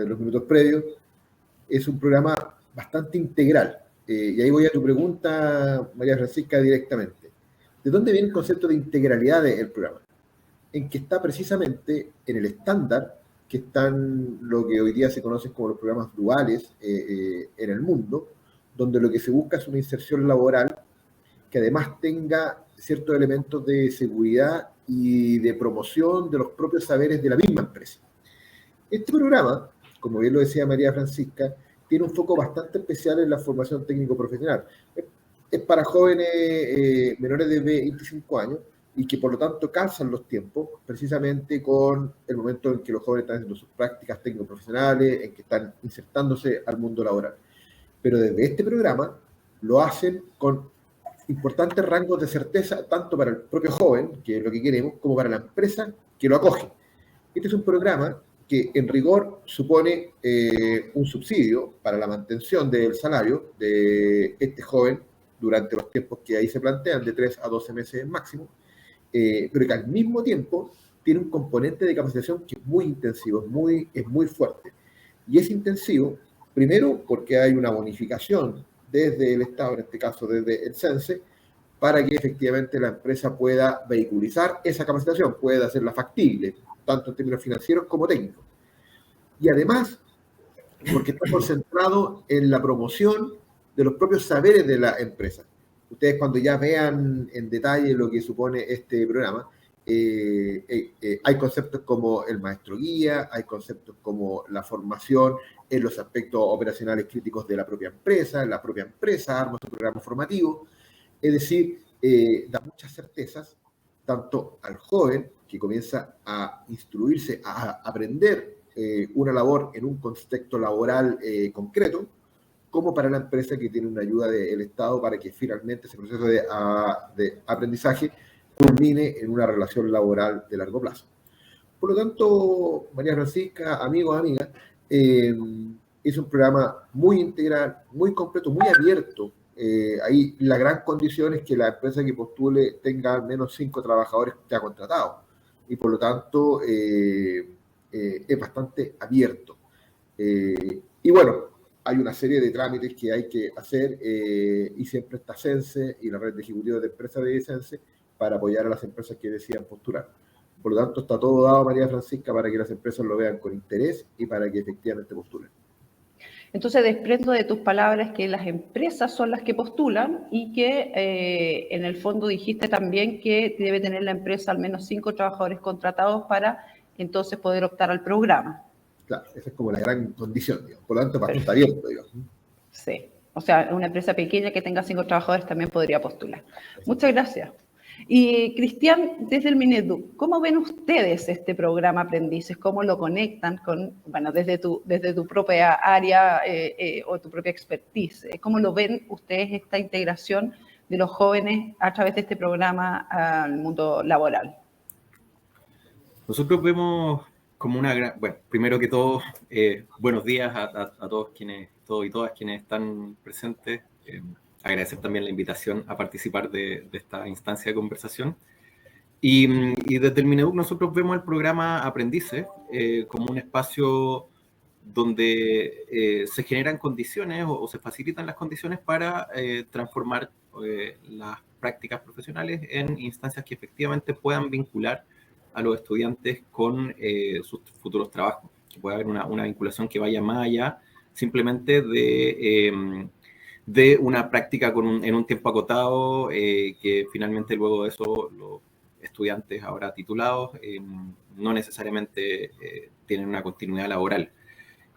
los minutos previos, es un programa bastante integral. Y ahí voy a tu pregunta, María Francisca, directamente. ¿De dónde viene el concepto de integralidad del programa? En que está precisamente en el estándar que están lo que hoy día se conocen como los programas duales en el mundo, donde lo que se busca es una inserción laboral que además tenga ciertos elementos de seguridad y de promoción de los propios saberes de la misma empresa. Este programa, como bien lo decía María Francisca, tiene un foco bastante especial en la formación técnico-profesional. Es para jóvenes menores de 25 años y que por lo tanto calzan los tiempos precisamente con el momento en que los jóvenes están haciendo sus prácticas técnico-profesionales, en que están insertándose al mundo laboral. Pero desde este programa lo hacen con importantes rangos de certeza, tanto para el propio joven, que es lo que queremos, como para la empresa que lo acoge. Este es un programa que en rigor supone un subsidio para la mantención del salario de este joven durante los tiempos que ahí se plantean, de 3 a 12 meses máximo, pero que al mismo tiempo tiene un componente de capacitación que es muy intensivo, es muy fuerte. Y es intensivo, primero, porque hay una bonificación desde el Estado, en este caso desde el CENSE, para que efectivamente la empresa pueda vehiculizar esa capacitación, pueda hacerla factible, tanto en términos financieros como técnicos. Y además, porque está concentrado en la promoción de los propios saberes de la empresa. Ustedes cuando ya vean en detalle lo que supone este programa, hay conceptos como el maestro guía, hay conceptos como la formación en los aspectos operacionales críticos de la propia empresa arma su programa formativo, es decir, da muchas certezas tanto al joven que comienza a instruirse, a aprender una labor en un contexto laboral concreto, como para la empresa que tiene una ayuda del Estado para que finalmente ese proceso de aprendizaje culmine en una relación laboral de largo plazo. Por lo tanto, María Francisca, amigos, amigas, es un programa muy integral, muy completo, muy abierto. Ahí la gran condición es que la empresa que postule tenga al menos 5 trabajadores ya contratados y por lo tanto es bastante abierto. Y bueno, hay una serie de trámites que hay que hacer y siempre está CENSE y la red de ejecutivos de empresas de CENSE para apoyar a las empresas que decidan postular. Por lo tanto, está todo dado, María Francisca, para que las empresas lo vean con interés y para que efectivamente postulen. Entonces, desprendo de tus palabras que las empresas son las que postulan y que en el fondo dijiste también que debe tener la empresa al menos 5 trabajadores contratados para entonces poder optar al programa. Claro, esa es como la gran condición, digamos. Por lo tanto, bastante abierto, digamos. Sí, o sea, una empresa pequeña que tenga 5 trabajadores también podría postular. Muchas gracias. Y Cristian, desde el Mineduc, ¿cómo ven ustedes este programa Aprendices? ¿Cómo lo conectan con, bueno, desde tu propia área o tu propia expertise? ¿Cómo lo ven ustedes esta integración de los jóvenes a través de este programa al mundo laboral? Nosotros vemos como una gran... Bueno, primero que todo, buenos días a todos y todas quienes están presentes. Agradecer también la invitación a participar de esta instancia de conversación. Y desde el Mineduc nosotros vemos el programa Aprendices como un espacio donde se generan condiciones o se facilitan las condiciones para transformar las prácticas profesionales en instancias que efectivamente puedan vincular a los estudiantes con sus futuros trabajos. Que pueda haber una vinculación que vaya más allá simplemente de una práctica en un tiempo acotado, que finalmente luego de eso los estudiantes ahora titulados no necesariamente tienen una continuidad laboral.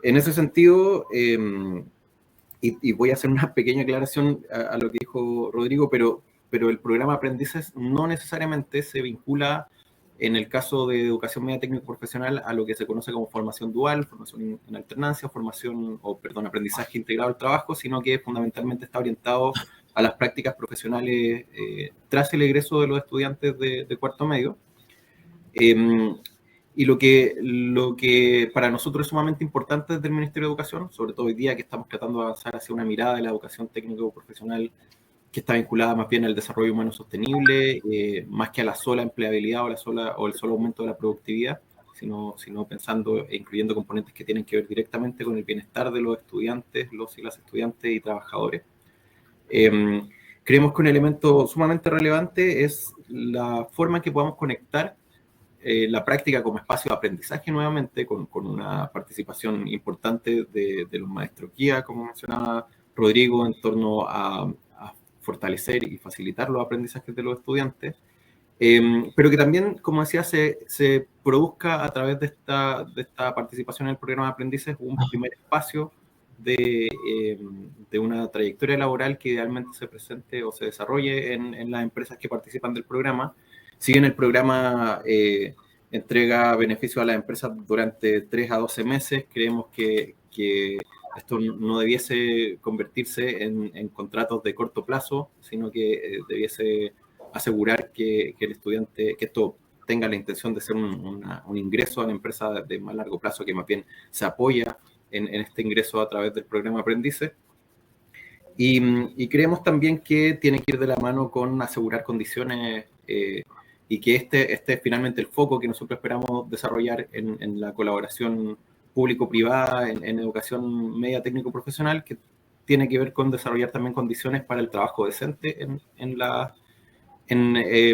En ese sentido, y voy a hacer una pequeña aclaración a lo que dijo Rodrigo, pero el programa Aprendices no necesariamente se vincula, en el caso de educación media técnico profesional, a lo que se conoce como formación dual, formación en alternancia, aprendizaje integrado al trabajo, sino que fundamentalmente está orientado a las prácticas profesionales tras el egreso de los estudiantes de cuarto medio. Y lo que para nosotros es sumamente importante desde el Ministerio de Educación, sobre todo hoy día que estamos tratando de avanzar hacia una mirada de la educación técnico-profesional que está vinculada más bien al desarrollo humano sostenible, más que a la sola empleabilidad o el solo aumento de la productividad, sino pensando e incluyendo componentes que tienen que ver directamente con el bienestar de los estudiantes, los y las estudiantes y trabajadores. Creemos que un elemento sumamente relevante es la forma en que podamos conectar la práctica como espacio de aprendizaje nuevamente, con una participación importante de los maestros guía, como mencionaba Rodrigo, en torno a fortalecer y facilitar los aprendizajes de los estudiantes, pero que también, como decía, se produzca a través de esta participación en el programa de aprendices un primer espacio de una trayectoria laboral que idealmente se presente o se desarrolle en las empresas que participan del programa. Si bien el programa entrega beneficios a las empresas durante 3 a 12 meses, creemos que esto no debiese convertirse en contratos de corto plazo, sino que debiese asegurar que el estudiante, que esto tenga la intención de ser un ingreso a la empresa de más largo plazo, que más bien se apoya en este ingreso a través del programa Aprendices. Y creemos también que tiene que ir de la mano con asegurar condiciones y que este es finalmente el foco que nosotros esperamos desarrollar en la colaboración público-privada en educación media técnico-profesional, que tiene que ver con desarrollar también condiciones para el trabajo decente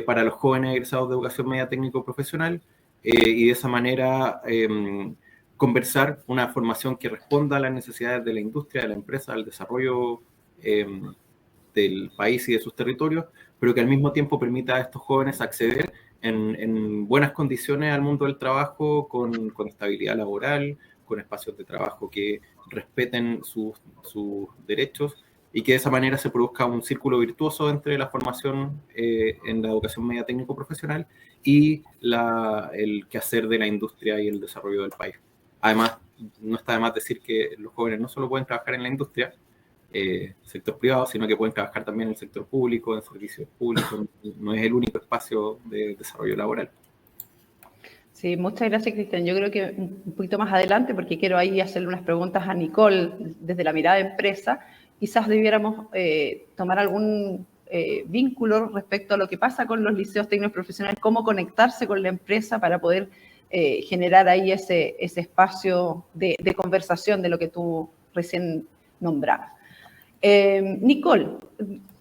para los jóvenes egresados de educación media técnico-profesional, y de esa manera conversar una formación que responda a las necesidades de la industria, de la empresa, al desarrollo del país y de sus territorios, pero que al mismo tiempo permita a estos jóvenes acceder en buenas condiciones al mundo del trabajo, con estabilidad laboral, con espacios de trabajo que respeten sus derechos, y que de esa manera se produzca un círculo virtuoso entre la formación en la educación media técnico-profesional y el quehacer de la industria y el desarrollo del país. Además, no está de más decir que los jóvenes no solo pueden trabajar en la industria, sector privado, sino que pueden trabajar también en el sector público, en servicios públicos. No es el único espacio de desarrollo laboral. Sí, muchas gracias, Cristian. Yo creo que un poquito más adelante, porque quiero ahí hacerle unas preguntas a Nicole desde la mirada de empresa, quizás debiéramos tomar algún vínculo respecto a lo que pasa con los liceos técnicos profesionales, cómo conectarse con la empresa para poder generar ahí ese espacio de conversación de lo que tú recién nombrabas. Nicole,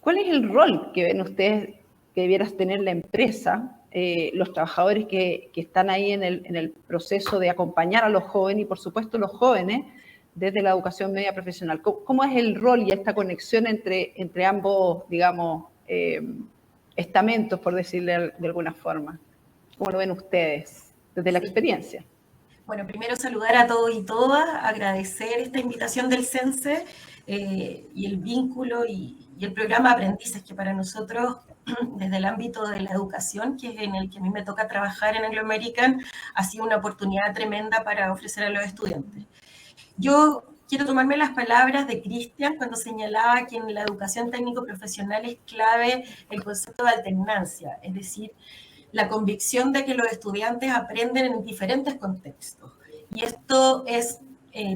¿cuál es el rol que ven ustedes que debieras tener la empresa, los trabajadores que están ahí en el proceso de acompañar a los jóvenes y, por supuesto, los jóvenes desde la educación media profesional? ¿Cómo es el rol y esta conexión entre ambos, digamos, estamentos, por decirle de alguna forma? ¿Cómo lo ven ustedes desde la experiencia? Bueno, primero saludar a todos y todas, agradecer esta invitación del CENSE y el vínculo y el programa Aprendices, que para nosotros, desde el ámbito de la educación, que es en el que a mí me toca trabajar en Anglo American, ha sido una oportunidad tremenda para ofrecer a los estudiantes. Yo quiero tomarme las palabras de Cristian cuando señalaba que en la educación técnico-profesional es clave el concepto de alternancia, es decir, la convicción de que los estudiantes aprenden en diferentes contextos. Y esto es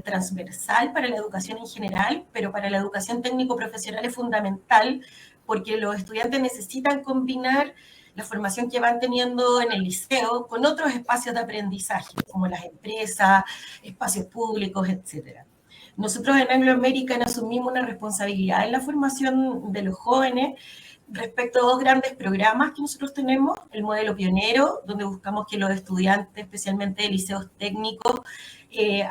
transversal para la educación en general, pero para la educación técnico-profesional es fundamental porque los estudiantes necesitan combinar la formación que van teniendo en el liceo con otros espacios de aprendizaje, como las empresas, espacios públicos, etc. Nosotros en Anglo American asumimos una responsabilidad en la formación de los jóvenes respecto a dos grandes programas que nosotros tenemos: el modelo pionero, donde buscamos que los estudiantes, especialmente de liceos técnicos,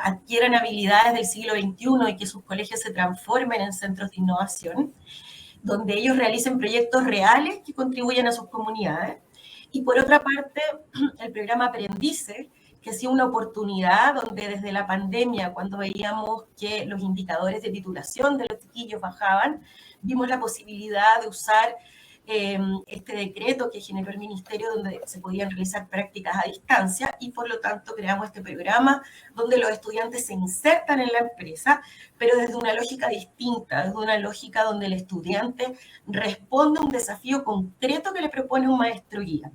adquieran habilidades del siglo XXI y que sus colegios se transformen en centros de innovación, donde ellos realicen proyectos reales que contribuyan a sus comunidades. Y por otra parte, el programa Aprendices, que ha sido una oportunidad donde desde la pandemia, cuando veíamos que los indicadores de titulación de los chiquillos bajaban, vimos la posibilidad de usar este decreto que generó el Ministerio, donde se podían realizar prácticas a distancia, y por lo tanto creamos este programa donde los estudiantes se insertan en la empresa, pero desde una lógica distinta, desde una lógica donde el estudiante responde a un desafío concreto que le propone un maestro guía.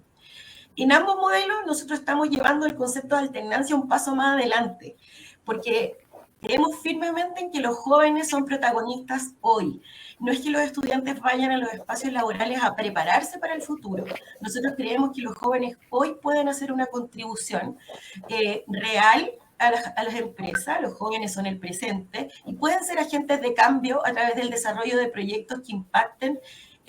En ambos modelos nosotros estamos llevando el concepto de alternancia un paso más adelante, porque Creemos firmemente en que los jóvenes son protagonistas hoy. No es que los estudiantes vayan a los espacios laborales a prepararse para el futuro. Nosotros creemos que los jóvenes hoy pueden hacer una contribución real a las empresas. Los jóvenes son el presente y pueden ser agentes de cambio a través del desarrollo de proyectos que impacten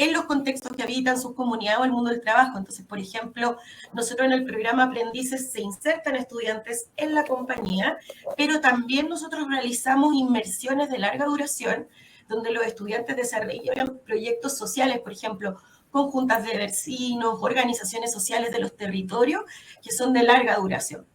en los contextos que habitan sus comunidades o el mundo del trabajo. Entonces, por ejemplo, nosotros en el programa Aprendices se insertan estudiantes en la compañía, pero también nosotros realizamos inmersiones de larga duración, donde los estudiantes desarrollan proyectos sociales, por ejemplo, con juntas de vecinos, organizaciones sociales de los territorios, que son de larga duración.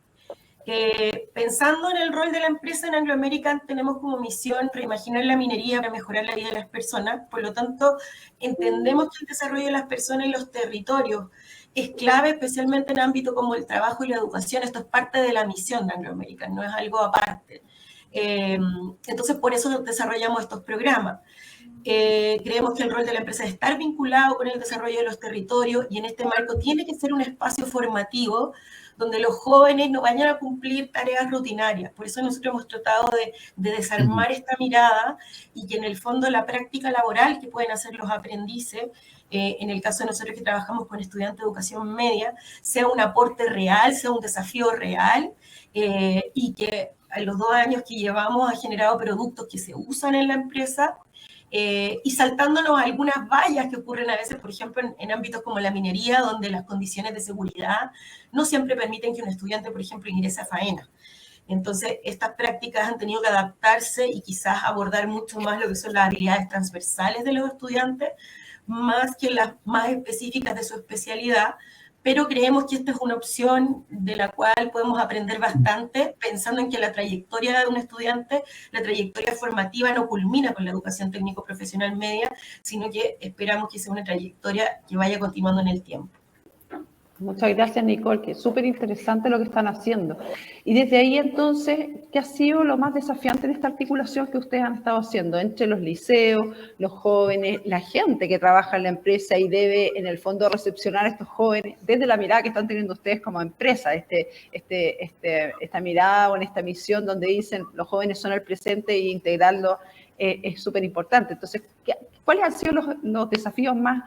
Pensando en el rol de la empresa en Anglo American, tenemos como misión reimaginar la minería para mejorar la vida de las personas. Por lo tanto, entendemos que el desarrollo de las personas en los territorios es clave, especialmente en ámbitos como el trabajo y la educación. Esto es parte de la misión de Anglo American, no es algo aparte. Entonces, por eso desarrollamos estos programas. Creemos que el rol de la empresa es estar vinculado con el desarrollo de los territorios, y en este marco tiene que ser un espacio formativo donde los jóvenes no vayan a cumplir tareas rutinarias. Por eso nosotros hemos tratado de desarmar esta mirada, y que en el fondo la práctica laboral que pueden hacer los aprendices, en el caso de nosotros que trabajamos con estudiantes de educación media, sea un aporte real, sea un desafío real, y que en los 2 años que llevamos ha generado productos que se usan en la empresa, y saltándonos algunas vallas que ocurren a veces, por ejemplo, en ámbitos como la minería, donde las condiciones de seguridad no siempre permiten que un estudiante, por ejemplo, ingrese a faena. Entonces, estas prácticas han tenido que adaptarse y quizás abordar mucho más lo que son las habilidades transversales de los estudiantes, más que las más específicas de su especialidad, pero creemos que esta es una opción de la cual podemos aprender bastante, pensando en que la trayectoria de un estudiante, la trayectoria formativa no culmina con la educación técnico-profesional media, sino que esperamos que sea una trayectoria que vaya continuando en el tiempo. Muchas gracias, Nicole, que es súper interesante lo que están haciendo. Y desde ahí, entonces, ¿qué ha sido lo más desafiante de esta articulación que ustedes han estado haciendo entre los liceos, los jóvenes, la gente que trabaja en la empresa y debe, en el fondo, recepcionar a estos jóvenes desde la mirada que están teniendo ustedes como empresa, esta mirada o en esta misión donde dicen los jóvenes son el presente e integrarlo es súper importante? Entonces, ¿cuáles han sido los desafíos más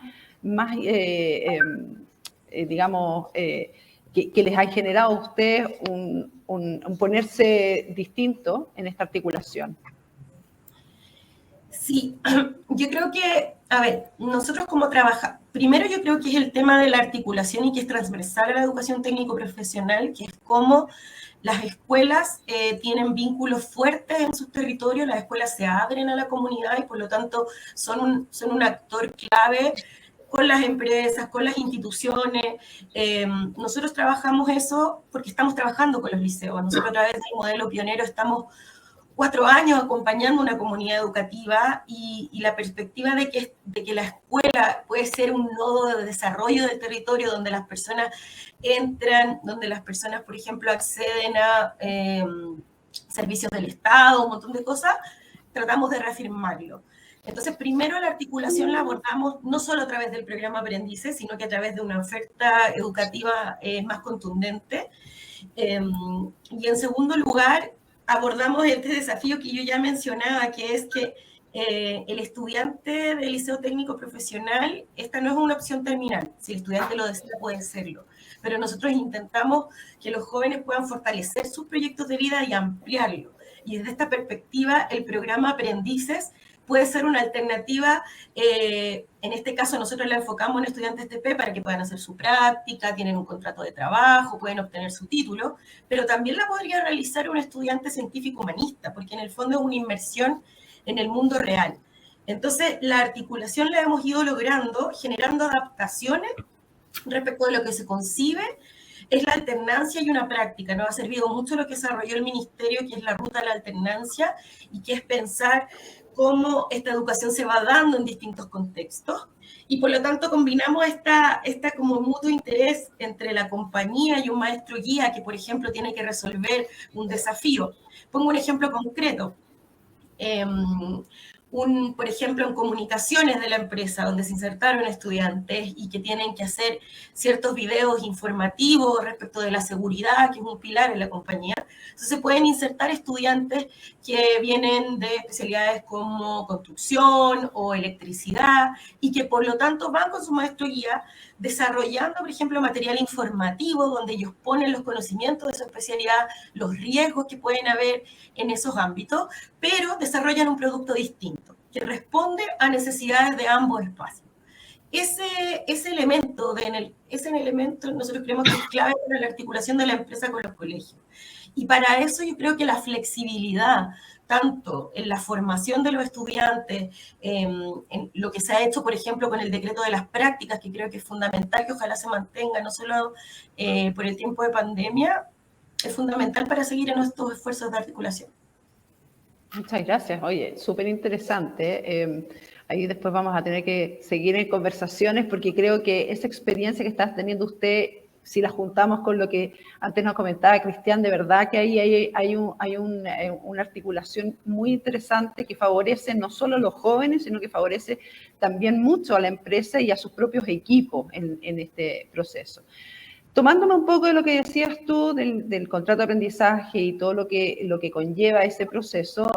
digamos, que les ha generado a ustedes un ponerse distinto en esta articulación? Sí, yo creo que, a ver, nosotros como trabajamos, primero yo creo que es el tema de la articulación y que es transversal a la educación técnico-profesional, que es cómo las escuelas tienen vínculos fuertes en sus territorios, las escuelas se abren a la comunidad y por lo tanto son un actor clave con las empresas, con las instituciones. Nosotros trabajamos eso porque estamos trabajando con los liceos. Nosotros a través del modelo pionero estamos 4 años acompañando una comunidad educativa, y la perspectiva de que la escuela puede ser un nodo de desarrollo del territorio donde las personas entran, donde las personas, por ejemplo, acceden a servicios del Estado, un montón de cosas, tratamos de reafirmarlo. Entonces, primero la articulación la abordamos no solo a través del programa Aprendices, sino que a través de una oferta educativa más contundente. Y en segundo lugar, abordamos este desafío que yo ya mencionaba, que es que el estudiante del liceo técnico profesional, esta no es una opción terminal. Si el estudiante lo desea, puede serlo. Pero nosotros intentamos que los jóvenes puedan fortalecer sus proyectos de vida y ampliarlo. Y desde esta perspectiva, el programa Aprendices puede ser una alternativa. En este caso nosotros la enfocamos en estudiantes TP para que puedan hacer su práctica, tienen un contrato de trabajo, pueden obtener su título, pero también la podría realizar un estudiante científico humanista, porque en el fondo es una inmersión en el mundo real. Entonces la articulación la hemos ido logrando, generando adaptaciones respecto de lo que se concibe es la alternancia y una práctica. Nos ha servido mucho lo que desarrolló el Ministerio, que es la ruta de la alternancia, y que es pensar cómo esta educación se va dando en distintos contextos, y por lo tanto combinamos esta como mutuo interés entre la compañía y un maestro guía que, por ejemplo, tiene que resolver un desafío. Pongo un ejemplo concreto. por ejemplo, en comunicaciones de la empresa, donde se insertaron estudiantes y que tienen que hacer ciertos videos informativos respecto de la seguridad, que es un pilar en la compañía. Entonces se pueden insertar estudiantes que vienen de especialidades como construcción o electricidad y que por lo tanto van con su maestro guía desarrollando, por ejemplo, material informativo donde ellos ponen los conocimientos de su especialidad, los riesgos que pueden haber en esos ámbitos, pero desarrollan un producto distinto que responde a necesidades de ambos espacios. Ese elemento nosotros creemos que es clave para la articulación de la empresa con los colegios. Y para eso yo creo que la flexibilidad, tanto en la formación de los estudiantes, en lo que se ha hecho, por ejemplo, con el decreto de las prácticas, que creo que es fundamental, que ojalá se mantenga, no solo por el tiempo de pandemia, es fundamental para seguir en estos esfuerzos de articulación. Muchas gracias. Oye, súper interesante. Ahí después vamos a tener que seguir en conversaciones porque creo que esa experiencia que está teniendo usted, si la juntamos con lo que antes nos comentaba Cristian, de verdad que ahí hay una articulación muy interesante que favorece no solo a los jóvenes, sino que favorece también mucho a la empresa y a sus propios equipos en este proceso. Tomándome un poco de lo que decías tú del contrato de aprendizaje y todo lo que conlleva ese proceso,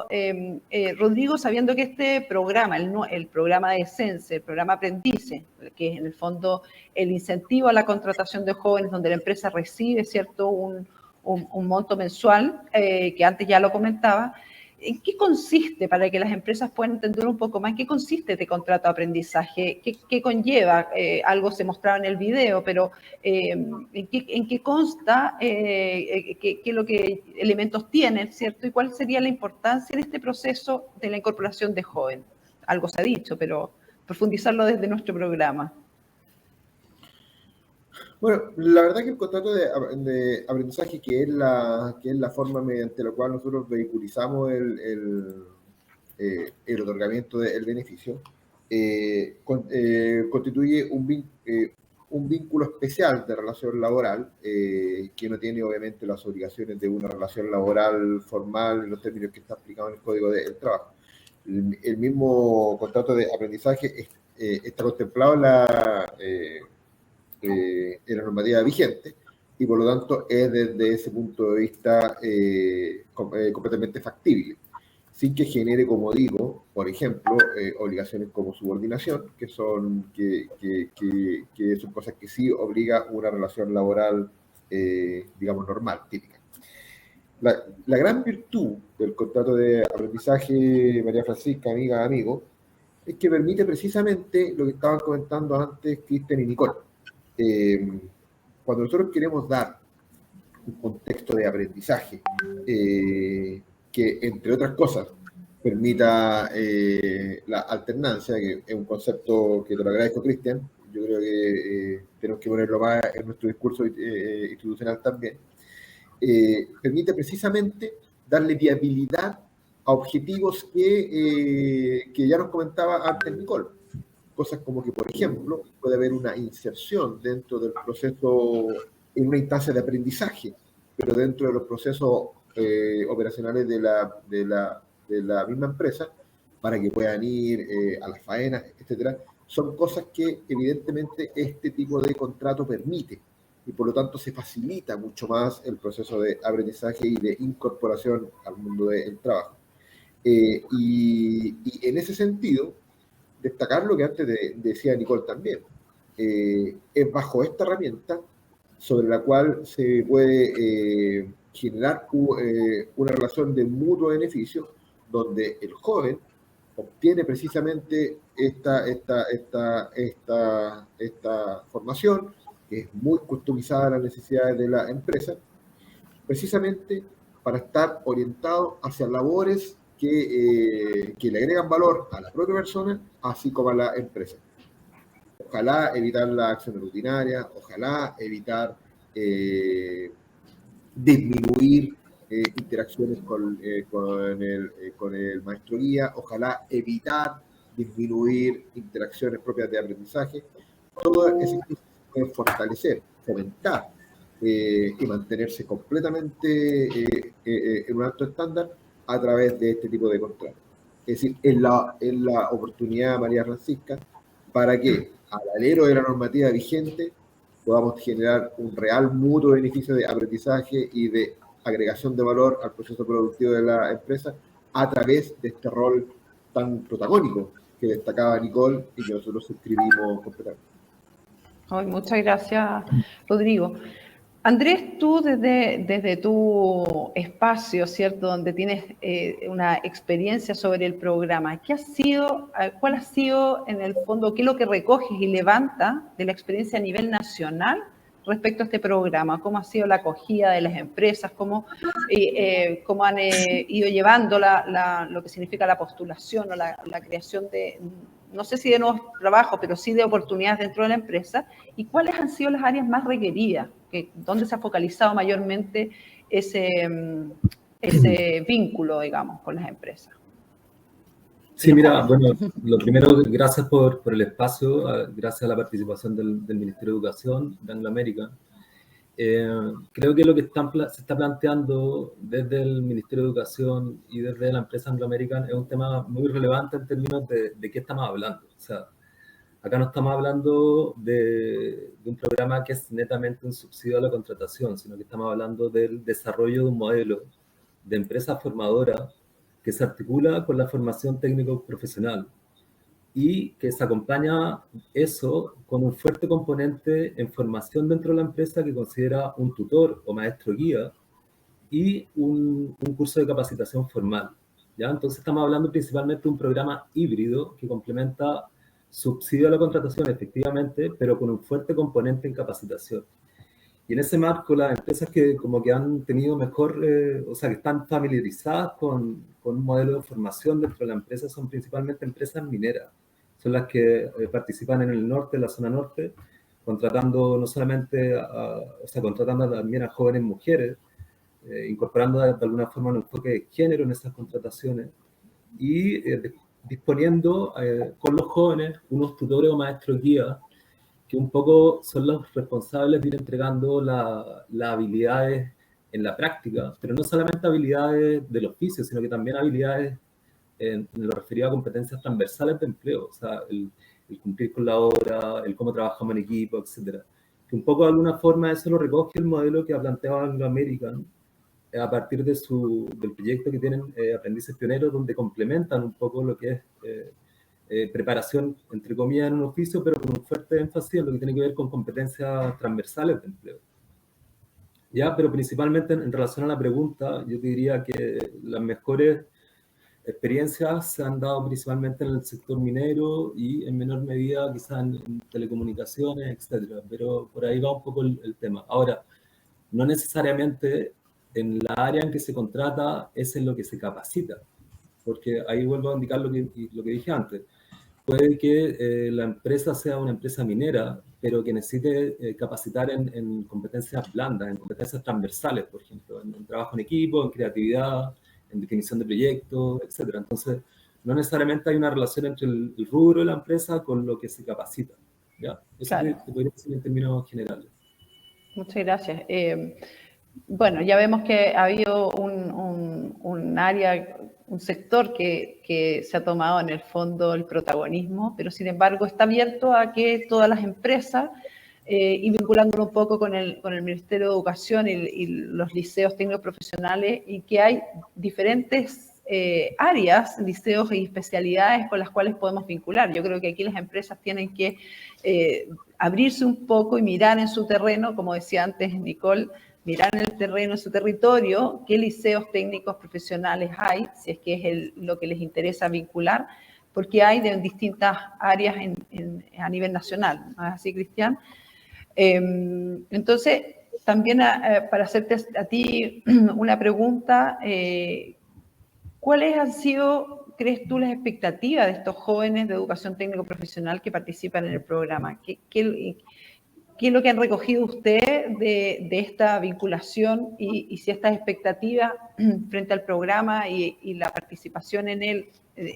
Rodrigo, sabiendo que este programa, el programa de Sense, el programa Aprendice, que es en el fondo el incentivo a la contratación de jóvenes donde la empresa recibe, ¿cierto?, un monto mensual, que antes ya lo comentaba, ¿en qué consiste, para que las empresas puedan entender un poco más, en qué consiste este contrato de aprendizaje? ¿Qué conlleva? Algo se mostraba en el video, pero ¿en qué consta? ¿Qué elementos tiene, ¿cierto? ¿Y cuál sería la importancia en este proceso de la incorporación de jóvenes? Algo se ha dicho, pero profundizarlo desde nuestro programa. Bueno, la verdad que el contrato de aprendizaje, que es la forma mediante la cual nosotros vehiculizamos el otorgamiento del beneficio, constituye un vínculo especial de relación laboral, que no tiene obviamente las obligaciones de una relación laboral formal en los términos que está aplicado en el Código del Trabajo. El mismo contrato de aprendizaje está contemplado en la normativa vigente y por lo tanto es desde ese punto de vista completamente factible, sin que genere, como digo, por ejemplo, obligaciones como subordinación, que son cosas que sí obliga una relación laboral, digamos, normal, típica. La gran virtud del contrato de aprendizaje, María Francisca, amiga, amigo, es que permite precisamente lo que estaban comentando antes Cristian y Nicole. Cuando nosotros queremos dar un contexto de aprendizaje que, entre otras cosas, permita la alternancia, que es un concepto que te lo agradezco, Cristian, yo creo que tenemos que ponerlo más en nuestro discurso institucional también, permite precisamente darle viabilidad a objetivos que ya nos comentaba antes Nicole. Cosas como que, por ejemplo, puede haber una inserción dentro del proceso en una instancia de aprendizaje, pero dentro de los procesos operacionales de la misma empresa, para que puedan ir a las faenas, etcétera. Son cosas que evidentemente este tipo de contrato permite y por lo tanto se facilita mucho más el proceso de aprendizaje y de incorporación al mundo del trabajo. Y en ese sentido, destacar lo que antes decía Nicole también, es bajo esta herramienta sobre la cual se puede generar una relación de mutuo beneficio, donde el joven obtiene precisamente esta formación, que es muy customizada a las necesidades de la empresa, precisamente para estar orientado hacia labores que le agregan valor a la propia persona, así como a la empresa. Ojalá evitar la acción rutinaria, ojalá evitar disminuir interacciones con el maestro guía, ojalá evitar disminuir interacciones propias de aprendizaje. Todo eso se puede fortalecer, fomentar y mantenerse completamente en un alto estándar a través de este tipo de contratos. Es decir, es la oportunidad, María Francisca, para que al alero de la normativa vigente podamos generar un real mutuo beneficio de aprendizaje y de agregación de valor al proceso productivo de la empresa a través de este rol tan protagónico que destacaba Nicole y que nosotros suscribimos completamente. Ay, muchas gracias, Rodrigo. Andrés, tú desde tu espacio, ¿cierto?, donde tienes una experiencia sobre el programa, ¿cuál ha sido en el fondo, qué es lo que recoges y levanta de la experiencia a nivel nacional respecto a este programa? ¿Cómo ha sido la acogida de las empresas? ¿Cómo han ido llevando lo que significa la postulación o la creación de, no sé si de nuevos trabajos, pero sí de oportunidades dentro de la empresa? ¿Y cuáles han sido las áreas más requeridas? ¿Dónde se ha focalizado mayormente ese vínculo, digamos, con las empresas? Sí, mira, bueno, lo primero, gracias por el espacio, gracias a la participación del Ministerio de Educación de Anglo American. Creo que lo que se está planteando desde el Ministerio de Educación y desde la empresa Anglo American es un tema muy relevante en términos de qué estamos hablando. O sea, acá no estamos hablando de un programa que es netamente un subsidio a la contratación, sino que estamos hablando del desarrollo de un modelo de empresa formadora que se articula con la formación técnico-profesional y que se acompaña eso con un fuerte componente en formación dentro de la empresa que considera un tutor o maestro guía y un curso de capacitación formal, ¿ya? Entonces estamos hablando principalmente de un programa híbrido que complementa subsidio a la contratación, efectivamente, pero con un fuerte componente en capacitación. Y en ese marco, las empresas que como que han tenido mejor, o sea, que están familiarizadas con un modelo de formación dentro de la empresa son principalmente empresas mineras. Son las que participan en el norte, en la zona norte, contratando no solamente, o sea, contratando también a jóvenes mujeres, incorporando de alguna forma un enfoque de género en esas contrataciones y disponiendo con los jóvenes unos tutores o maestros guías que un poco son los responsables de ir entregando las habilidades en la práctica, pero no solamente habilidades del oficio, sino que también habilidades en lo referido a competencias transversales de empleo, o sea, el cumplir con la obra, el cómo trabajamos en equipo, etc. Que un poco de alguna forma eso lo recoge el modelo que ha planteado Anglo American a partir del proyecto que tienen Aprendices Pioneros, donde complementan un poco lo que es preparación, entre comillas, en un oficio, pero con un fuerte énfasis en lo que tiene que ver con competencias transversales de empleo. ¿Ya? Pero principalmente en relación a la pregunta, yo te diría que las mejores experiencias se han dado principalmente en el sector minero y en menor medida quizás en telecomunicaciones, etcétera. Pero por ahí va un poco el tema. Ahora, no necesariamente en la área en que se contrata es en lo que se capacita, porque ahí vuelvo a indicar lo que dije antes. Puede que la empresa sea una empresa minera, pero que necesite capacitar en competencias blandas, en competencias transversales, por ejemplo, en trabajo en equipo, en creatividad, en definición de proyectos, etc. Entonces, no necesariamente hay una relación entre el rubro de la empresa con lo que se capacita, ¿ya? Eso Claro. te podría decir en términos generales. Muchas gracias. Bueno, ya vemos que ha habido un área, un sector que se ha tomado en el fondo el protagonismo, pero sin embargo está abierto a que todas las empresas, y vinculándolo un poco con el Ministerio de Educación y los liceos técnicos profesionales, y que hay diferentes áreas, liceos y especialidades con las cuales podemos vincular. Yo creo que aquí las empresas tienen que abrirse un poco y mirar en su terreno, como decía antes Nicole, mirar en el terreno, en su territorio, qué liceos técnicos profesionales hay, si es que es lo que les interesa vincular, porque hay de distintas áreas a nivel nacional. ¿No es así, Cristian? Entonces, también para hacerte a ti una pregunta, ¿cuáles han sido, crees tú, las expectativas de estos jóvenes de educación técnico profesional que participan en el programa? ¿Qué es lo que han recogido ustedes de esta vinculación y si estas expectativas frente al programa y la participación en él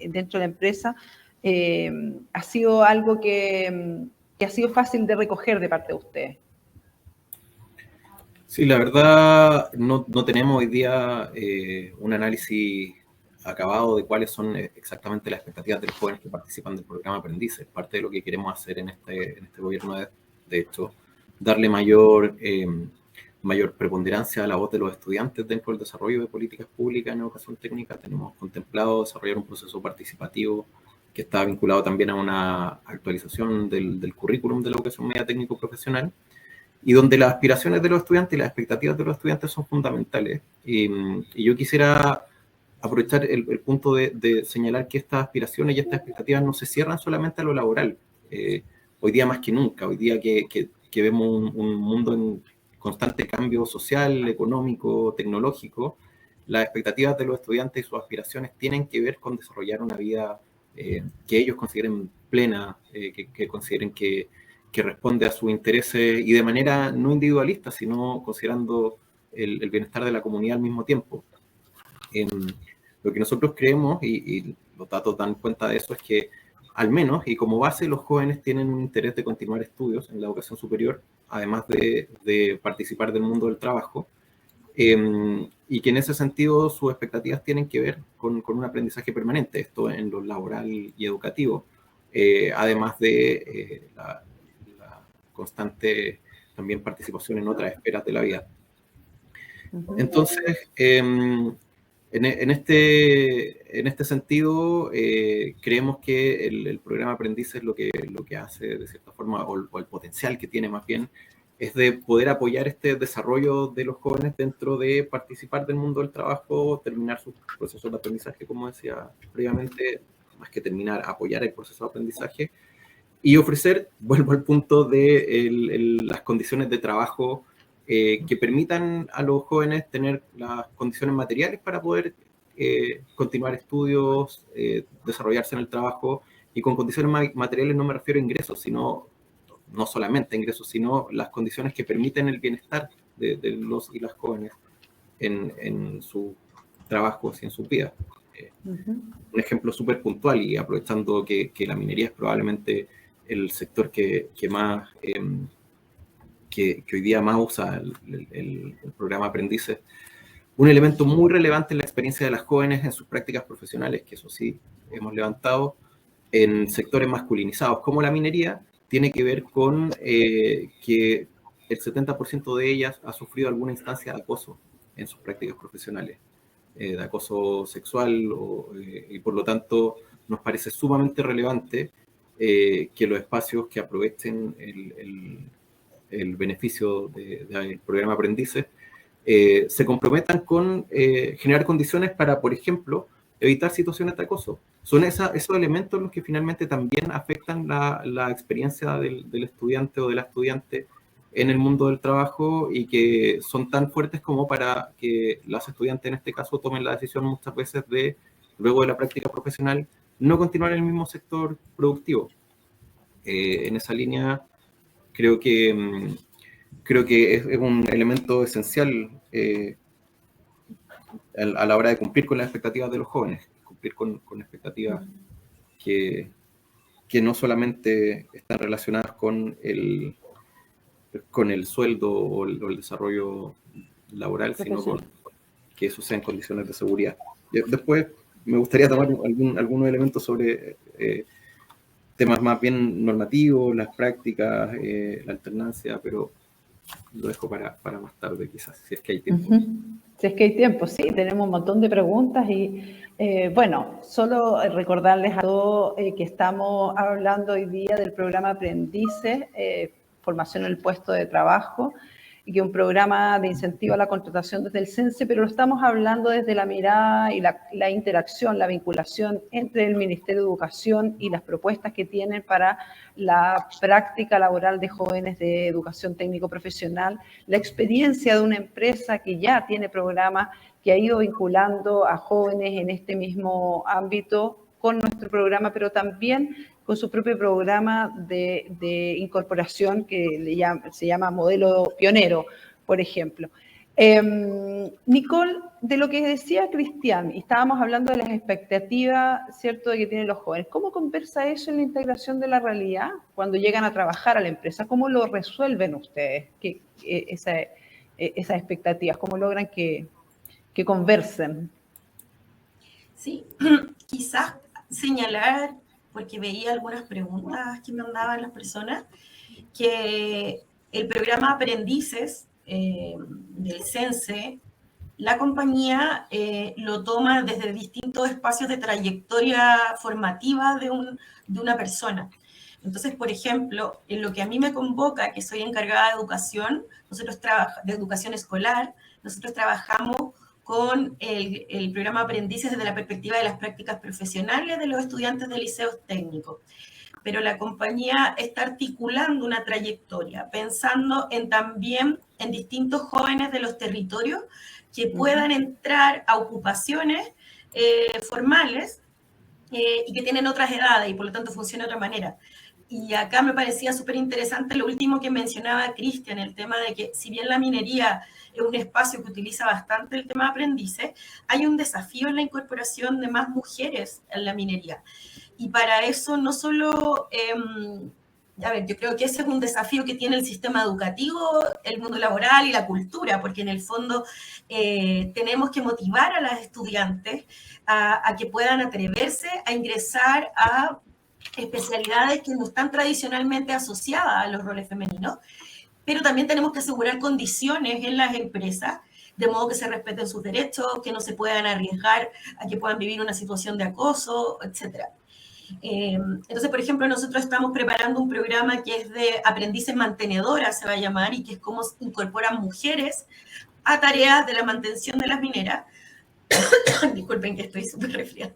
dentro de la empresa ha sido algo que ha sido fácil de recoger de parte de ustedes? Sí, la verdad no tenemos hoy día un análisis acabado de cuáles son exactamente las expectativas de los jóvenes que participan del programa Aprendices. Parte de lo que queremos hacer en este gobierno es, de hecho, darle mayor preponderancia a la voz de los estudiantes dentro del desarrollo de políticas públicas en educación técnica. Tenemos contemplado desarrollar un proceso participativo que está vinculado también a una actualización del currículum de la educación media técnico profesional, y donde las aspiraciones de los estudiantes y las expectativas de los estudiantes son fundamentales. Y yo quisiera aprovechar el punto de señalar que estas aspiraciones y estas expectativas no se cierran solamente a lo laboral. Hoy día más que nunca, hoy día que vemos un mundo en constante cambio social, económico, tecnológico, las expectativas de los estudiantes y sus aspiraciones tienen que ver con desarrollar una vida que ellos consideren plena, que consideren que responde a sus intereses y de manera no individualista, sino considerando el bienestar de la comunidad al mismo tiempo. Lo que nosotros creemos, y los datos dan cuenta de eso, es que al menos, y como base, los jóvenes tienen un interés de continuar estudios en la educación superior, además de participar del mundo del trabajo, y que en ese sentido sus expectativas tienen que ver con un aprendizaje permanente, esto en lo laboral y educativo, además de la constante también participación en otras esferas de la vida. Entonces, en este sentido, creemos que el programa Aprendices lo que hace, de cierta forma, o el potencial que tiene más bien, es de poder apoyar este desarrollo de los jóvenes dentro de participar del mundo del trabajo, terminar sus procesos de aprendizaje, como decía previamente, más que terminar, apoyar el proceso de aprendizaje, y ofrecer, vuelvo al punto de las condiciones de trabajo que permitan a los jóvenes tener las condiciones materiales para poder continuar estudios, desarrollarse en el trabajo. Y con condiciones materiales no me refiero a ingresos, sino no solamente a ingresos, sino las condiciones que permiten el bienestar de los y las jóvenes en sus trabajos y en sus vidas. Un ejemplo súper puntual, y aprovechando que la minería es probablemente el sector que más que hoy día más usa el programa Aprendices, un elemento muy relevante en la experiencia de las jóvenes en sus prácticas profesionales, que eso sí hemos levantado, en sectores masculinizados como la minería, tiene que ver con que el 70% de ellas ha sufrido alguna instancia de acoso en sus prácticas profesionales, de acoso sexual, y por lo tanto nos parece sumamente relevante que los espacios que aprovechen el beneficio del programa Aprendices se comprometan con generar condiciones para, por ejemplo, evitar situaciones de acoso. Son esos elementos los que finalmente también afectan la experiencia del estudiante o de la estudiante en el mundo del trabajo, y que son tan fuertes como para que las estudiantes en este caso tomen la decisión muchas veces de, luego de la práctica profesional, no continuar en el mismo sector productivo. En esa línea creo que es un elemento esencial a la hora de cumplir con las expectativas de los jóvenes, cumplir con expectativas que no solamente están relacionadas con el sueldo o el desarrollo laboral, sino con que eso sea en condiciones de seguridad. Después me gustaría tomar algunos elementos sobre temas más bien normativos, las prácticas, la alternancia, pero lo dejo para más tarde quizás, si es que hay tiempo. Si es que hay tiempo, sí, tenemos un montón de preguntas y bueno, solo recordarles a todos que estamos hablando hoy día del programa Aprendices, formación en el puesto de trabajo, y que es un programa de incentivo a la contratación desde el CENSE, pero lo estamos hablando desde la mirada y la interacción, la vinculación entre el Ministerio de Educación y las propuestas que tienen para la práctica laboral de jóvenes de educación técnico-profesional, la experiencia de una empresa que ya tiene programas que ha ido vinculando a jóvenes en este mismo ámbito con nuestro programa, pero también con su propio programa de incorporación que se llama Modelo Pionero, por ejemplo. Nicole, de lo que decía Cristian, y estábamos hablando de las expectativas, ¿cierto?, de que tienen los jóvenes. ¿Cómo conversa eso en la integración de la realidad cuando llegan a trabajar a la empresa? ¿Cómo lo resuelven ustedes, esas expectativas? ¿Cómo logran que conversen? Sí, quizás señalar, porque veía algunas preguntas que mandaban las personas, que el programa Aprendices del CENSE, la compañía lo toma desde distintos espacios de trayectoria formativa de una persona. Entonces, por ejemplo, en lo que a mí me convoca, que soy encargada de educación, de educación escolar, nosotros trabajamos con el programa Aprendices desde la perspectiva de las prácticas profesionales de los estudiantes de liceos técnicos. Pero la compañía está articulando una trayectoria, pensando también en distintos jóvenes de los territorios que puedan entrar a ocupaciones formales y que tienen otras edades y por lo tanto funciona de otra manera. Y acá me parecía súper interesante lo último que mencionaba Cristian, el tema de que si bien la minería es un espacio que utiliza bastante el tema de aprendices, hay un desafío en la incorporación de más mujeres en la minería. Y para eso no solo, a ver, yo creo que ese es un desafío que tiene el sistema educativo, el mundo laboral y la cultura, porque en el fondo tenemos que motivar a las estudiantes a que puedan atreverse a ingresar a especialidades que no están tradicionalmente asociadas a los roles femeninos, pero también tenemos que asegurar condiciones en las empresas, de modo que se respeten sus derechos, que no se puedan arriesgar a que puedan vivir una situación de acoso, etc. Entonces, por ejemplo, nosotros estamos preparando un programa que es de aprendices mantenedoras, se va a llamar, y que es cómo incorporan mujeres a tareas de la mantención de las mineras. Disculpen que estoy súper resfriada.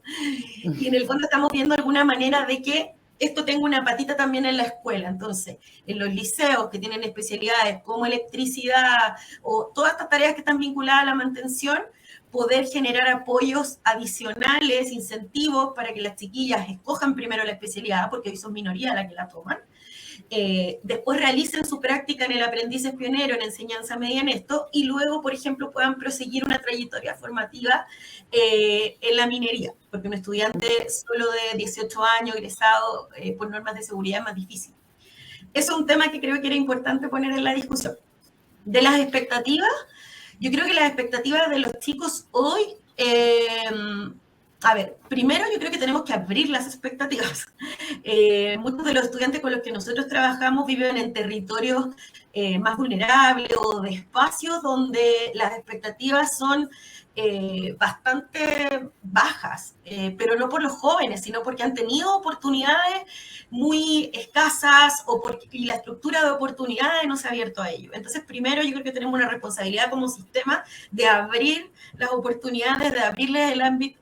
Y en el fondo estamos viendo alguna manera de que esto tenga una patita también en la escuela. Entonces, en los liceos que tienen especialidades como electricidad o todas estas tareas que están vinculadas a la mantención, poder generar apoyos adicionales, incentivos para que las chiquillas escojan primero la especialidad, porque hoy son minoría las que la toman. Después realicen su práctica en el aprendices pionero, en enseñanza media en esto, y luego, por ejemplo, puedan proseguir una trayectoria formativa en la minería, porque un estudiante solo de 18 años, egresado por normas de seguridad, es más difícil. Eso es un tema que creo que era importante poner en la discusión. De las expectativas, yo creo que las expectativas de los chicos hoy... a ver, primero yo creo que tenemos que abrir las expectativas. Muchos de los estudiantes con los que nosotros trabajamos viven en territorios más vulnerables o de espacios donde las expectativas son bastante bajas, pero no por los jóvenes, sino porque han tenido oportunidades muy escasas y la estructura de oportunidades no se ha abierto a ello. Entonces, primero yo creo que tenemos una responsabilidad como sistema de abrir las oportunidades, de abrirles el ámbito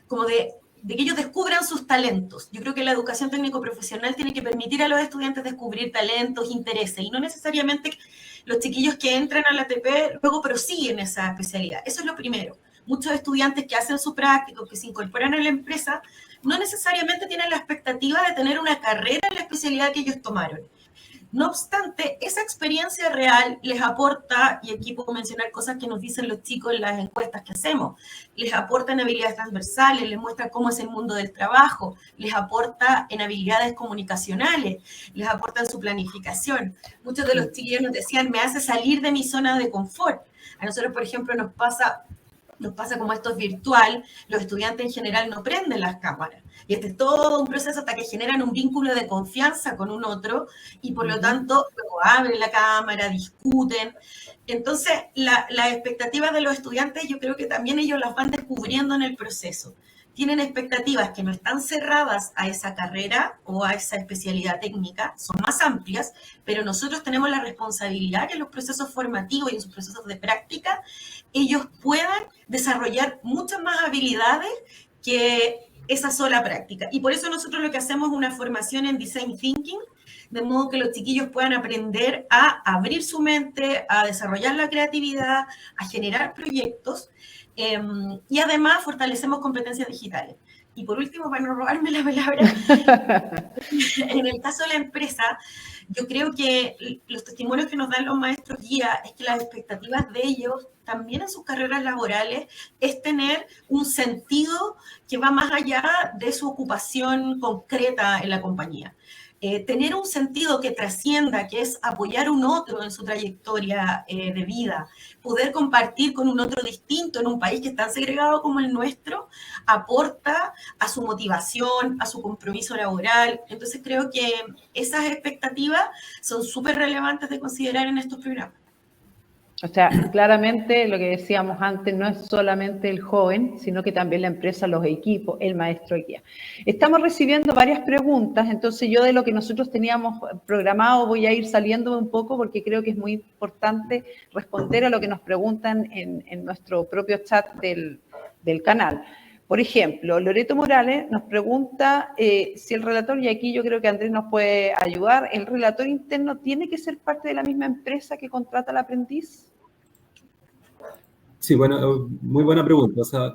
como de que ellos descubran sus talentos. Yo creo que la educación técnico-profesional tiene que permitir a los estudiantes descubrir talentos, intereses, y no necesariamente los chiquillos que entran a la ATP luego prosiguen esa especialidad. Eso es lo primero. Muchos estudiantes que hacen su práctica, que se incorporan a la empresa, no necesariamente tienen la expectativa de tener una carrera en la especialidad que ellos tomaron. No obstante, esa experiencia real les aporta, y aquí puedo mencionar cosas que nos dicen los chicos en las encuestas que hacemos, les aporta en habilidades transversales, les muestra cómo es el mundo del trabajo, les aporta en habilidades comunicacionales, les aporta en su planificación. Muchos de los chiquillos nos decían, me hace salir de mi zona de confort. A nosotros, por ejemplo, nos pasa como esto es virtual, los estudiantes en general no prenden las cámaras. Y este es todo un proceso hasta que generan un vínculo de confianza con un otro y por lo tanto luego abren la cámara, discuten. Entonces, las expectativas de los estudiantes yo creo que también ellos las van descubriendo en el proceso. Tienen expectativas que no están cerradas a esa carrera o a esa especialidad técnica, son más amplias, pero nosotros tenemos la responsabilidad que en los procesos formativos y en sus procesos de práctica ellos puedan desarrollar muchas más habilidades que esa sola práctica. Y por eso nosotros lo que hacemos es una formación en Design Thinking, de modo que los chiquillos puedan aprender a abrir su mente, a desarrollar la creatividad, a generar proyectos, y además fortalecemos competencias digitales. Y por último, para no robarme la palabra, en el caso de la empresa, yo creo que los testimonios que nos dan los maestros guía es que las expectativas de ellos, también en sus carreras laborales, es tener un sentido que va más allá de su ocupación concreta en la compañía. tener un sentido que trascienda, que es apoyar a un otro en su trayectoria de vida, poder compartir con un otro distinto en un país que es tan segregado como el nuestro, aporta a su motivación, a su compromiso laboral. Entonces creo que esas expectativas son súper relevantes de considerar en estos programas. O sea, claramente lo que decíamos antes, no es solamente el joven, sino que también la empresa, los equipos, el maestro guía. Estamos recibiendo varias preguntas, entonces yo de lo que nosotros teníamos programado voy a ir saliendo un poco porque creo que es muy importante responder a lo que nos preguntan en nuestro propio chat del canal. Por ejemplo, Loreto Morales nos pregunta si el relator, y aquí yo creo que Andrés nos puede ayudar, ¿el relator interno tiene que ser parte de la misma empresa que contrata al aprendiz? Sí, bueno, muy buena pregunta. O sea,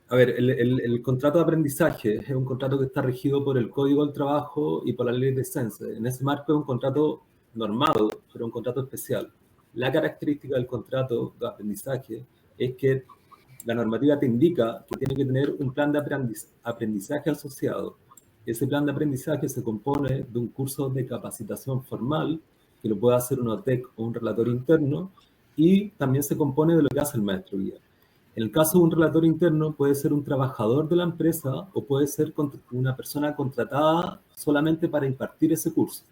a ver, el contrato de aprendizaje es un contrato que está regido por el Código del Trabajo y por la ley de CENSE. En ese marco es un contrato normado, pero un contrato especial. La característica del contrato de aprendizaje es que la normativa te indica que tiene que tener un plan de aprendizaje asociado. Ese plan de aprendizaje se compone de un curso de capacitación formal, que lo puede hacer un OTEC o un relator interno, y también se compone de lo que hace el maestro guía. En el caso de un relator interno, puede ser un trabajador de la empresa o puede ser una persona contratada solamente para impartir ese curso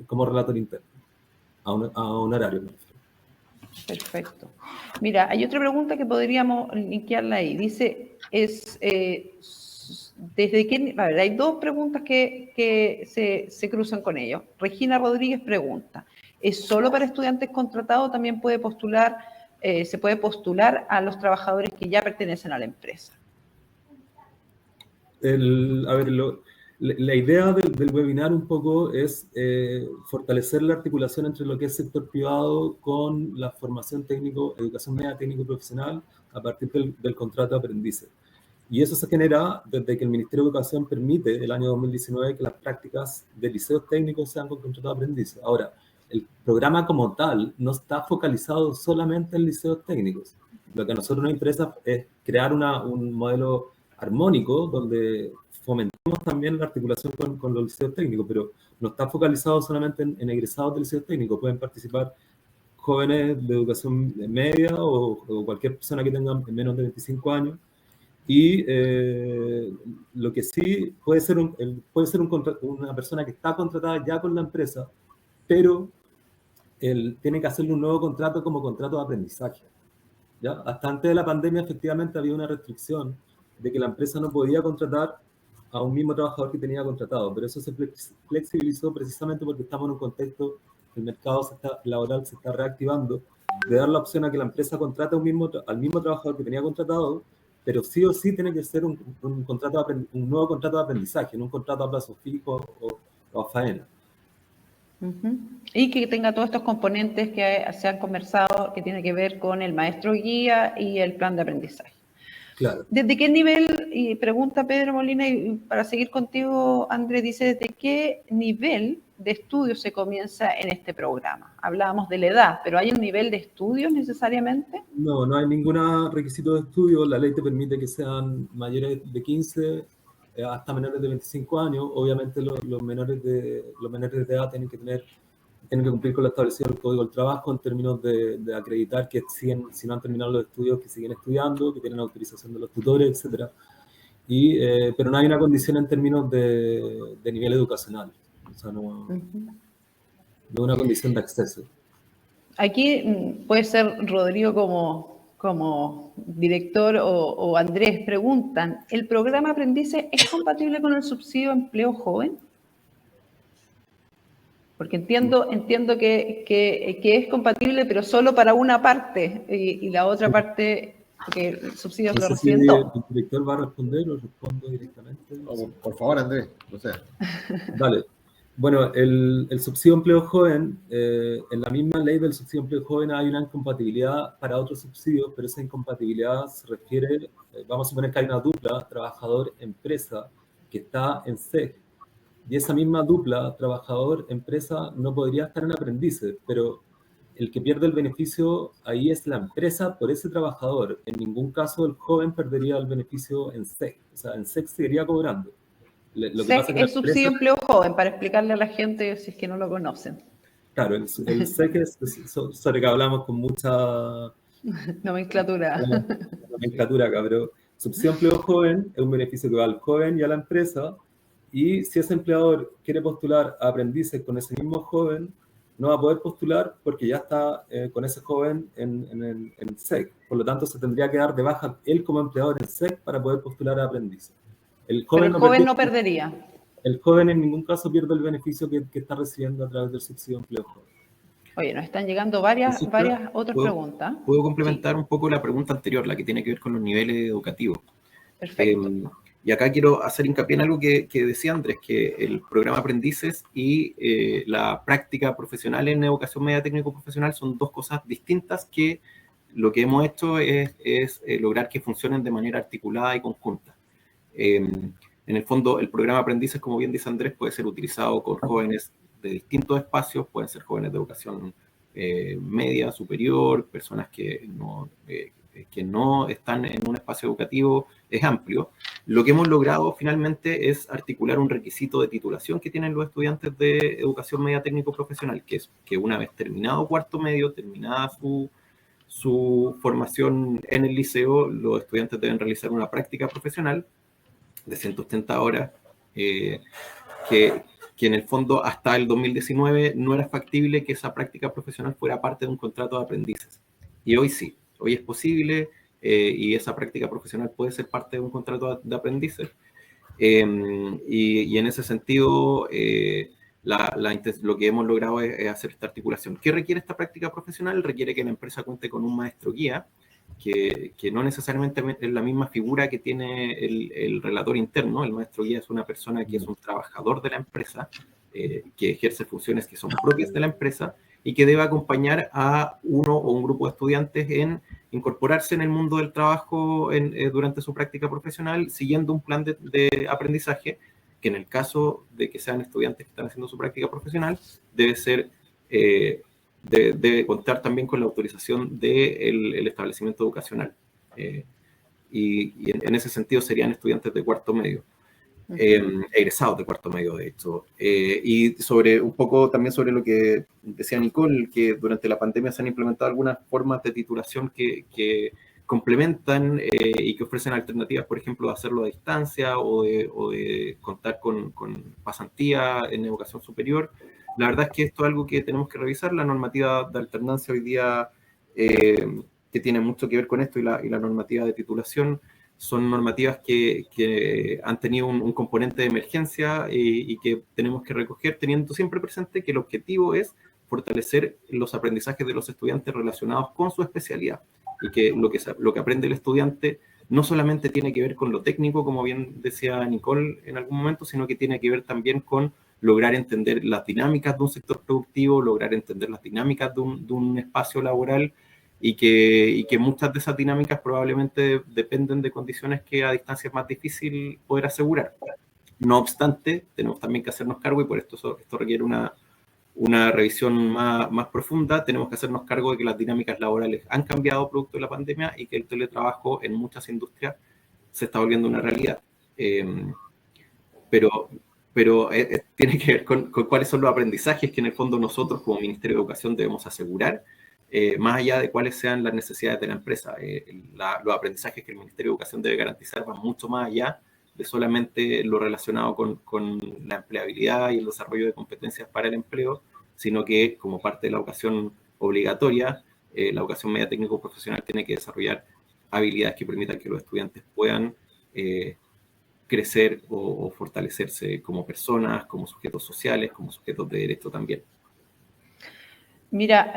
como relator interno, a un horario. Perfecto. Mira, hay otra pregunta que podríamos linkearla ahí. Dice, ¿desde qué? A ver, hay dos preguntas que se cruzan con ellos. Regina Rodríguez pregunta, ¿es solo para estudiantes contratados o también se puede postular a los trabajadores que ya pertenecen a la empresa? A ver, la idea del webinar un poco es fortalecer la articulación entre lo que es sector privado con la formación técnico, educación media técnico profesional a partir del contrato de aprendices. Y eso se genera desde que el Ministerio de Educación permite, el año 2019, que las prácticas de liceos técnicos sean con contrato de aprendices. Ahora, el programa como tal no está focalizado solamente en liceos técnicos. Lo que a nosotros nos interesa es crear un modelo armónico donde fomentemos también la articulación con los liceos técnicos, pero no está focalizado solamente en egresados de liceos técnicos. Pueden participar jóvenes de educación media o cualquier persona que tenga menos de 25 años. Y lo que sí puede ser una persona que está contratada ya con la empresa, pero él tiene que hacerle un nuevo contrato como contrato de aprendizaje. ¿Ya? Hasta antes de la pandemia, efectivamente, había una restricción de que la empresa no podía contratar a un mismo trabajador que tenía contratado, pero eso se flexibilizó precisamente porque estamos en un contexto, el mercado laboral se está reactivando, de dar la opción a que la empresa contrate al mismo trabajador que tenía contratado, pero sí o sí tiene que ser un nuevo contrato de aprendizaje, no un contrato a plazo fijo o a faena. Y que tenga todos estos componentes que se han conversado, que tiene que ver con el maestro guía y el plan de aprendizaje. Claro. ¿Desde qué nivel, y pregunta Pedro Molina, y para seguir contigo, Andrés, dice, ¿desde qué nivel de estudio se comienza en este programa? Hablábamos de la edad, pero ¿hay un nivel de estudios necesariamente? No hay ningún requisito de estudio. La ley te permite que sean mayores de 15 hasta menores de 25 años. Obviamente los menores de edad tienen que cumplir con lo establecido en el Código del Trabajo en términos de acreditar que si no han terminado los estudios, que siguen estudiando, que tienen autorización de los tutores, etc. Pero no hay una condición en términos de nivel educacional. O sea, no es una condición de acceso. Aquí puede ser Rodrigo como director o Andrés, preguntan, ¿el programa Aprendices es compatible con el subsidio de empleo joven? Porque entiendo que es compatible, pero solo para una parte, y la otra parte, porque el subsidio lo reciben todos. ¿El director va a responder o respondo directamente? Por favor, Andrés, o sea. Vale. Bueno, el subsidio de empleo joven, en la misma ley del subsidio de empleo joven hay una incompatibilidad para otros subsidios, pero esa incompatibilidad se refiere, vamos a suponer que hay una dupla trabajador-empresa que está en SEG, y esa misma dupla trabajador-empresa no podría estar en aprendices, pero el que pierde el beneficio ahí es la empresa por ese trabajador. En ningún caso el joven perdería el beneficio en SEG, o sea, en SEG seguiría cobrando. Lo que SEC pasa es que es subsidio de empleo joven, para explicarle a la gente si es que no lo conocen. claro, el SEC es sobre que hablamos con mucha Nomenclatura. nomenclatura acá, pero subsidio de empleo joven es un beneficio que va al joven y a la empresa, y si ese empleador quiere postular a aprendices con ese mismo joven, no va a poder postular porque ya está con ese joven en SEC. Por lo tanto, se tendría que dar de baja él como empleador en SEC para poder postular a aprendices. Pero el joven no perdería. El joven en ningún caso pierde el beneficio que está recibiendo a través del subsidio de empleo joven. Oye, nos están llegando varias otras preguntas. ¿Puedo complementar un poco la pregunta anterior, la que tiene que ver con los niveles educativos? Perfecto. Y acá quiero hacer hincapié en algo que decía Andrés, que el programa Aprendices y la práctica profesional en educación media técnico-profesional son dos cosas distintas, que lo que hemos hecho es lograr que funcionen de manera articulada y conjunta. En el fondo, el programa Aprendices, como bien dice Andrés, puede ser utilizado con jóvenes de distintos espacios, pueden ser jóvenes de educación media, superior, personas que no están en un espacio educativo, es amplio. Lo que hemos logrado finalmente es articular un requisito de titulación que tienen los estudiantes de educación media técnico-profesional, que es que una vez terminado cuarto medio, terminada su formación en el liceo, los estudiantes deben realizar una práctica profesional de 180 horas, que en el fondo hasta el 2019 no era factible que esa práctica profesional fuera parte de un contrato de aprendices. Y hoy sí, hoy es posible, y esa práctica profesional puede ser parte de un contrato de aprendices. Y en ese sentido, lo que hemos logrado es hacer esta articulación. ¿Qué requiere esta práctica profesional? Requiere que la empresa cuente con un maestro guía, que no necesariamente es la misma figura que tiene el relator interno. El maestro guía es una persona que es un trabajador de la empresa, que ejerce funciones que son propias de la empresa y que debe acompañar a uno o un grupo de estudiantes en incorporarse en el mundo del trabajo durante su práctica profesional, siguiendo un plan de aprendizaje, que en el caso de que sean estudiantes que están haciendo su práctica profesional, debe contar también con la autorización del establecimiento educacional. Y en ese sentido serían estudiantes de cuarto medio, egresados de cuarto medio, de hecho. Y un poco también sobre lo que decía Nicole, que durante la pandemia se han implementado algunas formas de titulación que complementan y que ofrecen alternativas, por ejemplo, de hacerlo a distancia o de contar con pasantía en educación superior. La verdad es que esto es algo que tenemos que revisar. La normativa de alternancia hoy día, que tiene mucho que ver con esto, y la normativa de titulación, son normativas que han tenido un componente de emergencia y que tenemos que recoger, teniendo siempre presente que el objetivo es fortalecer los aprendizajes de los estudiantes relacionados con su especialidad, y que lo que aprende el estudiante no solamente tiene que ver con lo técnico, como bien decía Nicole en algún momento, sino que tiene que ver también con lograr entender las dinámicas de un sector productivo, lograr entender las dinámicas de un espacio laboral, y que muchas de esas dinámicas probablemente dependen de condiciones que a distancia es más difícil poder asegurar. No obstante, tenemos también que hacernos cargo, y por esto requiere una revisión más profunda. Tenemos que hacernos cargo de que las dinámicas laborales han cambiado producto de la pandemia y que el teletrabajo en muchas industrias se está volviendo una realidad. Pero tiene que ver con cuáles son los aprendizajes que en el fondo nosotros como Ministerio de Educación debemos asegurar, más allá de cuáles sean las necesidades de la empresa. Los aprendizajes que el Ministerio de Educación debe garantizar van mucho más allá de solamente lo relacionado con la empleabilidad y el desarrollo de competencias para el empleo, sino que como parte de la educación obligatoria, la educación media técnico-profesional tiene que desarrollar habilidades que permitan que los estudiantes puedan crecer o fortalecerse como personas, como sujetos sociales, como sujetos de derecho también. Mira,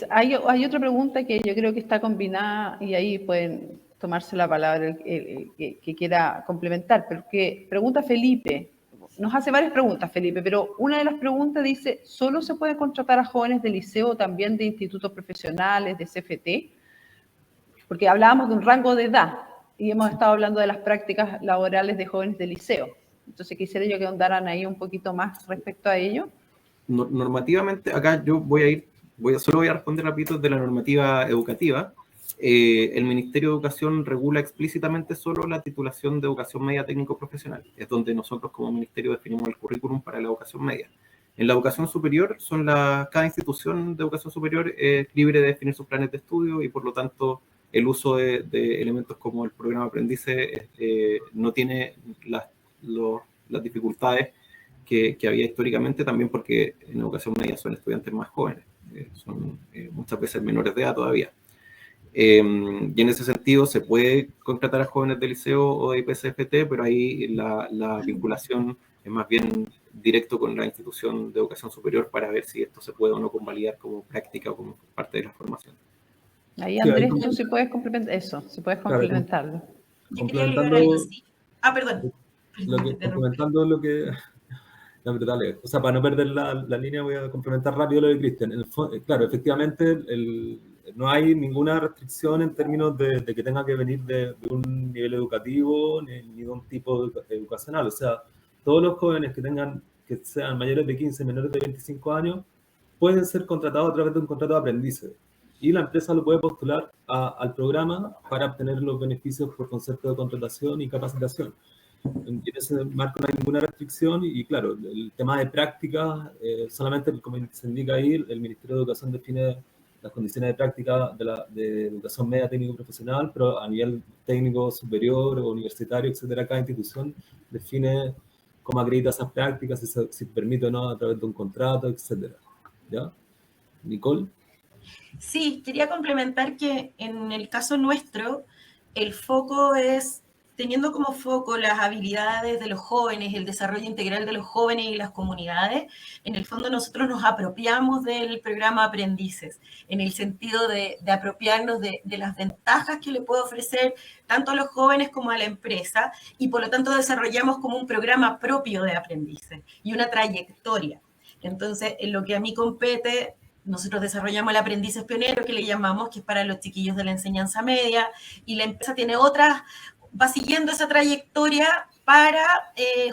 hay otra pregunta que yo creo que está combinada, y ahí pueden tomarse la palabra el que quiera complementar, pero que pregunta Felipe, nos hace varias preguntas Felipe, pero una de las preguntas dice, ¿solo se puede contratar a jóvenes de liceo o también de institutos profesionales, de CFT? Porque hablábamos de un rango de edad y hemos estado hablando de las prácticas laborales de jóvenes de liceo. Entonces quisiera yo que ahondaran ahí un poquito más respecto a ello. Normativamente, acá yo solo voy a responder rapidito de la normativa educativa. el Ministerio de Educación regula explícitamente solo la titulación de educación media técnico-profesional. Es donde nosotros como ministerio definimos el currículum para la educación media. En la educación superior, cada institución de educación superior es libre de definir sus planes de estudio y por lo tanto el uso de elementos como el programa Aprendices no tiene las dificultades que había históricamente, también porque en educación media son estudiantes más jóvenes, son muchas veces menores de edad todavía. Y en ese sentido se puede contratar a jóvenes de liceo o de IPCFT, pero ahí la vinculación es más bien directo con la institución de educación superior para ver si esto se puede o no convalidar como práctica o como parte de la formación. Ahí, Andrés, tú sí puedes complementar eso, sí puedes complementarlo. Yo quería agregar algo así. Perdón. Complementando lo que... No, pero dale. O sea, para no perder la línea voy a complementar rápido lo de Cristian. Claro, efectivamente no hay ninguna restricción en términos de que tenga que venir de un nivel educativo ni de un tipo educacional. O sea, todos los jóvenes que sean mayores de 15, menores de 25 años, pueden ser contratados a través de un contrato de aprendices. Y la empresa lo puede postular al programa para obtener los beneficios por concepto de contratación y capacitación. En ese marco no hay ninguna restricción y claro, el tema de práctica, solamente como se indica ahí, el Ministerio de Educación define las condiciones de práctica de educación media técnico profesional, pero a nivel técnico superior o universitario, etcétera, cada institución define cómo acredita esas prácticas, si permite o no a través de un contrato, etcétera. ¿Ya? Nicole. Sí, quería complementar que en el caso nuestro, el foco es teniendo como foco las habilidades de los jóvenes, el desarrollo integral de los jóvenes y las comunidades. En el fondo nosotros nos apropiamos del programa Aprendices, en el sentido de apropiarnos de las ventajas que le puede ofrecer tanto a los jóvenes como a la empresa, y por lo tanto desarrollamos como un programa propio de aprendices y una trayectoria. Entonces, en lo que a mí compete, nosotros desarrollamos el Aprendices Pionero, que le llamamos, que es para los chiquillos de la enseñanza media, y la empresa tiene va siguiendo esa trayectoria para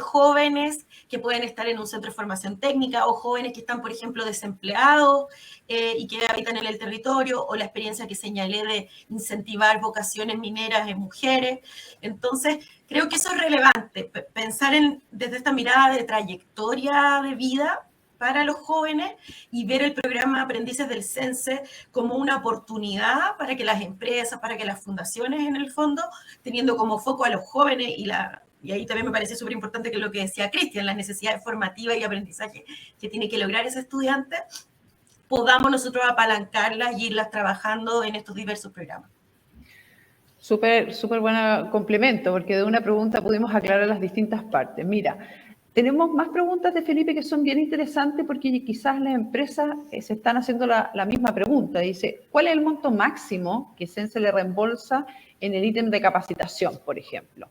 jóvenes que pueden estar en un centro de formación técnica o jóvenes que están, por ejemplo, desempleados y que habitan en el territorio, o la experiencia que señalé de incentivar vocaciones mineras en mujeres. Entonces, creo que eso es relevante, pensar desde esta mirada de trayectoria de vida para los jóvenes y ver el programa Aprendices del CENSE como una oportunidad para que las empresas, para que las fundaciones en el fondo, teniendo como foco a los jóvenes y ahí también me parece súper importante que lo que decía Cristian, las necesidades formativas y aprendizaje que tiene que lograr ese estudiante, podamos nosotros apalancarlas y irlas trabajando en estos diversos programas. Súper buen complemento, porque de una pregunta pudimos aclarar las distintas partes. Mira, tenemos más preguntas de Felipe que son bien interesantes porque quizás las empresas se están haciendo la misma pregunta. Dice, ¿cuál es el monto máximo que CENSE le reembolsa en el ítem de capacitación, por ejemplo?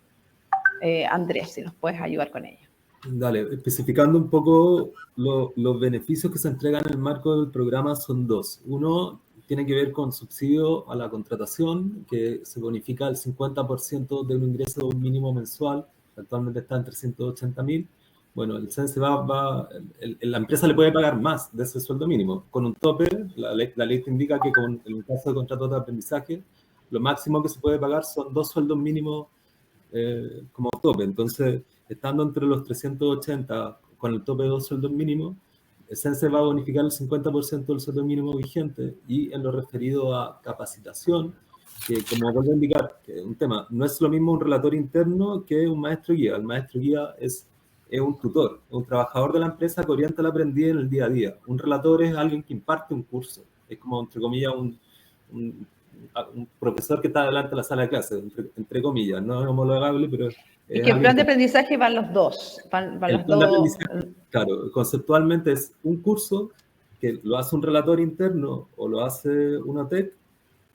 Andrés, si nos puedes ayudar con ello. Dale, especificando un poco los beneficios que se entregan en el marco del programa son dos. Uno tiene que ver con subsidio a la contratación, que se bonifica el 50% de un ingreso mínimo mensual, que actualmente está en 380.000. Bueno, el CENSE la empresa le puede pagar más de ese sueldo mínimo, con un tope. La ley te indica que en el caso de contratos de aprendizaje, lo máximo que se puede pagar son 2 sueldos mínimos como tope. Entonces, estando entre los 380 con el tope de 2 sueldos mínimos, el CENSE va a bonificar el 50% del sueldo mínimo vigente. Y en lo referido a capacitación, que como vuelvo a indicar, que es un tema, no es lo mismo un relator interno que un maestro guía. El maestro guía es un tutor, un trabajador de la empresa que orienta al aprendiz en el día a día. Un relator es alguien que imparte un curso, es como, entre comillas, un profesor que está delante de la sala de clase, entre comillas, no es homologable, pero... Es que el plan de aprendizaje van los dos. Claro, conceptualmente es un curso que lo hace un relator interno o lo hace un OTEC,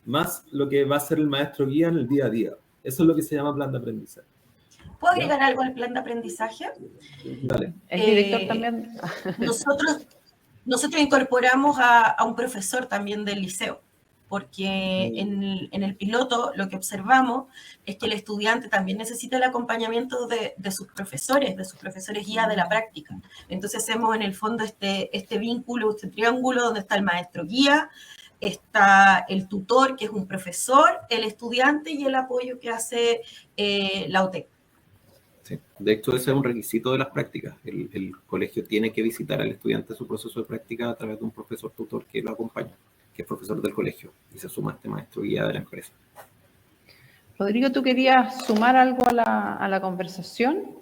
más lo que va a hacer el maestro guía en el día a día. Eso es lo que se llama plan de aprendizaje. ¿Puedo agregar algo al plan de aprendizaje? Dale. El director también. Nosotros incorporamos a un profesor también del liceo, porque en el piloto lo que observamos es que el estudiante también necesita el acompañamiento de sus profesores guía de la práctica. Entonces hacemos en el fondo este vínculo, este triángulo donde está el maestro guía, está el tutor, que es un profesor, el estudiante y el apoyo que hace la UTEC. Sí. De hecho, ese es un requisito de las prácticas. El colegio tiene que visitar al estudiante su proceso de práctica a través de un profesor tutor que lo acompaña, que es profesor del colegio, y se suma a este maestro guía de la empresa. Rodrigo, ¿tú querías sumar algo a la conversación?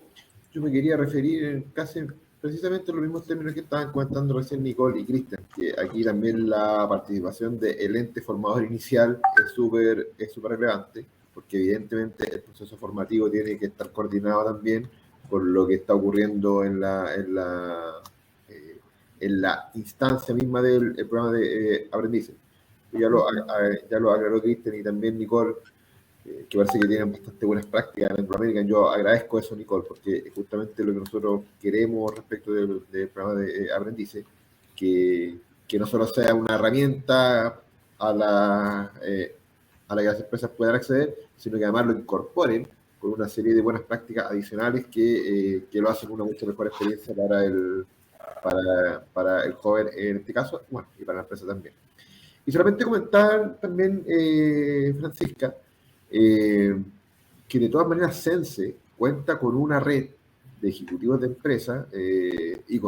Yo me quería referir casi precisamente a los mismos términos que estaban comentando recién Nicole y Cristian, que aquí también la participación del ente formador inicial es súper relevante, porque evidentemente el proceso formativo tiene que estar coordinado también con lo que está ocurriendo en la instancia misma del programa de aprendizaje. Ya lo aclaró Cristian y también Nicole, que parece que tienen bastante buenas prácticas en Anglo-American. Yo agradezco eso, Nicole, porque es justamente lo que nosotros queremos respecto del programa de aprendizaje, que no solo sea una herramienta a la que las empresas puedan acceder, sino que además lo incorporen con una serie de buenas prácticas adicionales que lo hacen una mucho mejor experiencia para el joven en este caso, bueno, y para la empresa también. Y solamente comentar también, Francisca, que de todas maneras Sense cuenta con una red de ejecutivos de empresas y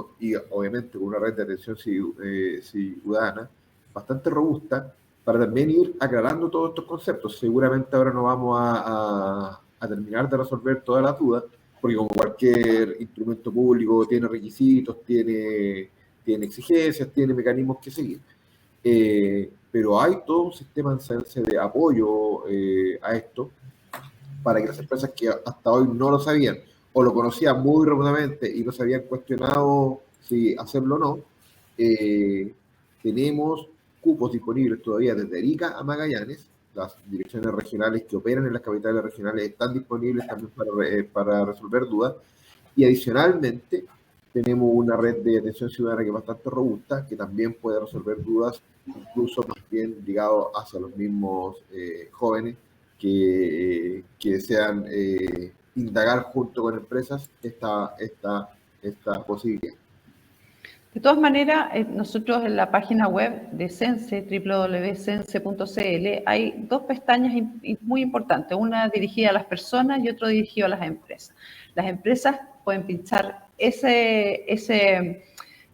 obviamente con una red de atención ciudadana bastante robusta para también ir aclarando todos estos conceptos. Seguramente ahora no vamos a terminar de resolver todas las dudas, porque como cualquier instrumento público tiene requisitos, tiene exigencias, tiene mecanismos que seguir. Pero hay todo un sistema en Sense de apoyo a esto, para que las empresas que hasta hoy no lo sabían o lo conocían muy remotamente y no se habían cuestionado si hacerlo o no, tenemos cupos disponibles todavía desde Arica a Magallanes. Las direcciones regionales que operan en las capitales regionales están disponibles también para resolver dudas, y adicionalmente tenemos una red de atención ciudadana que es bastante robusta, que también puede resolver dudas, incluso más bien ligado hacia los mismos jóvenes que desean indagar junto con empresas esta posibilidad. De todas maneras, nosotros en la página web de Sense, www.sense.cl, hay dos pestañas muy importantes, una dirigida a las personas y otra dirigida a las empresas. Las empresas pueden pinchar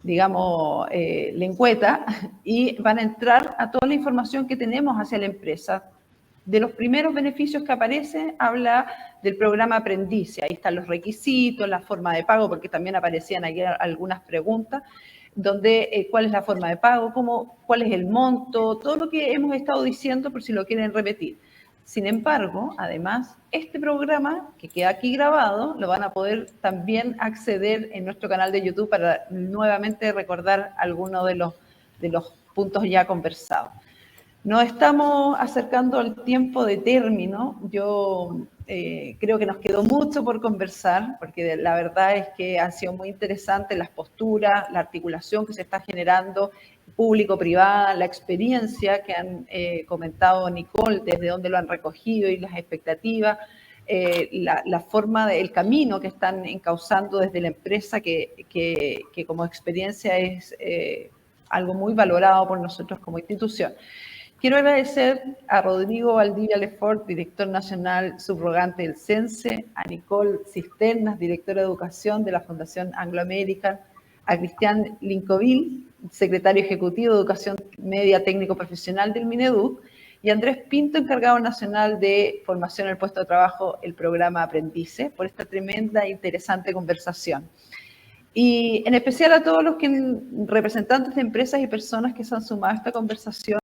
digamos, lengüeta, y van a entrar a toda la información que tenemos hacia la empresa. De los primeros beneficios que aparece, habla del programa Aprendice. Ahí están los requisitos, la forma de pago, porque también aparecían aquí algunas preguntas, donde cuál es la forma de pago, cuál es el monto, todo lo que hemos estado diciendo por si lo quieren repetir. Sin embargo, además, este programa que queda aquí grabado, lo van a poder también acceder en nuestro canal de YouTube para nuevamente recordar algunos de los puntos ya conversados. Nos estamos acercando al tiempo de término. Yo creo que nos quedó mucho por conversar, porque la verdad es que han sido muy interesantes las posturas, la articulación que se está generando, público-privada, la experiencia que han comentado Nicole, desde dónde lo han recogido y las expectativas, la forma, el camino que están encauzando desde la empresa, que como experiencia es algo muy valorado por nosotros como institución. Quiero agradecer a Rodrigo Valdivia Lefort, director nacional subrogante del Sense, a Nicole Cisternas, directora de educación de la Fundación Anglo-American, a Cristian Lincovil, secretario ejecutivo de Educación Media Técnico Profesional del Mineduc, y Andrés Pinto, encargado nacional de formación en el puesto de trabajo, el programa Aprendice, por esta tremenda e interesante conversación. Y en especial a todos los representantes de empresas y personas que se han sumado a esta conversación.